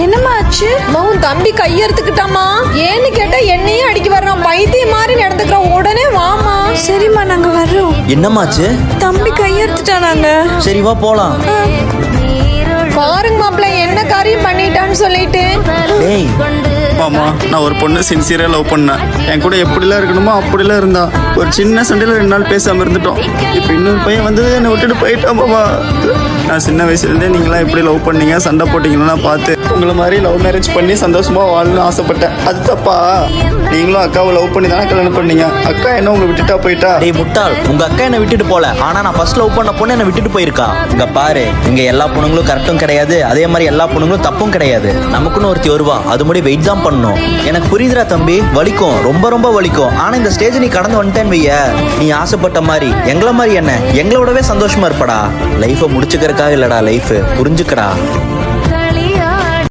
என்னம்மா ஆச்சு? உன் தம்பி கையெடுத்துக்கிட்டாமா. ஏன்னு கேட்டா என்னையும் அடிக்க வர்றான். பைத்தியம் மாதிரி நடந்துக்கிறான். உடனே வாமா. சரிம்மா நாங்க வர்றோம். என்னமாச்சு? தம்பி கையெடுத்துட்டானாங்க. சரி வா போலாம். பாருங்க மாப்பிள்ள என்ன காரியம் பண்ணிட்டான்னு சொல்லிட்டு. டேய் மாமா, நான் ஒரு பொண்ணு சின்சியராக லவ் பண்ணேன். என் கூட எப்படிலாம் இருக்கணுமோ அப்படிலாம் இருந்தா. ஒரு சின்ன சண்டையில் 2 நாள் பேசாமல் இருந்துட்டோம். இப்போ இன்னொரு பையன் வந்து என்னை விட்டுட்டு போயிட்டான் மாமா. நான் சின்ன வயசுலேருந்தே நீங்களாம் எப்படி லவ் பண்ணீங்க, சண்டை போட்டிங்கன்னா பார்த்து உங்களை மாதிரி லவ் மேரேஜ் பண்ணி சந்தோஷமாக வாழணும்னு ஆசைப்பட்டேன். அது தப்பா? நீங்களும் அக்காவை லவ் பண்ணி தானே கல்யாணம் பண்ணீங்க. அக்கா என்ன உங்களை விட்டுட்டா போயிட்டா? டேய் முட்டாள், உங்க அக்கா என்ன விட்டுட்டு போல. ஆனா நான் ஃபர்ஸ்ட் லவ் பண்ண பொண்ணு என்ன விட்டுட்டு போயிருக்கா. இங்க பாரு, இங்க எல்லா பொண்ணுங்களும் கரெக்டும் கிடையாது, அதே மாதிரி எல்லா பொண்ணுங்களும் தப்பும் கிடையாது. நமக்குன்னு ஒருத்தி வருவா, அது முடி வெயிட் தான் பண்ணணும். எனக்கு புரியுதுடா தம்பி, வலிக்கும், ரொம்ப ரொம்ப வலிக்கும். ஆனா இந்த ஸ்டேஜ் நீ கடந்து வந்துட்டேன்னு வைய, நீ ஆசைப்பட்ட மாதிரி எங்களை மாதிரி என்ன எங்களோடவே சந்தோஷமா இருப்படா. லைஃபை முடிச்சுக்கிறதுக்காக இல்லடா லைஃப், புரிஞ்சுக்கடா.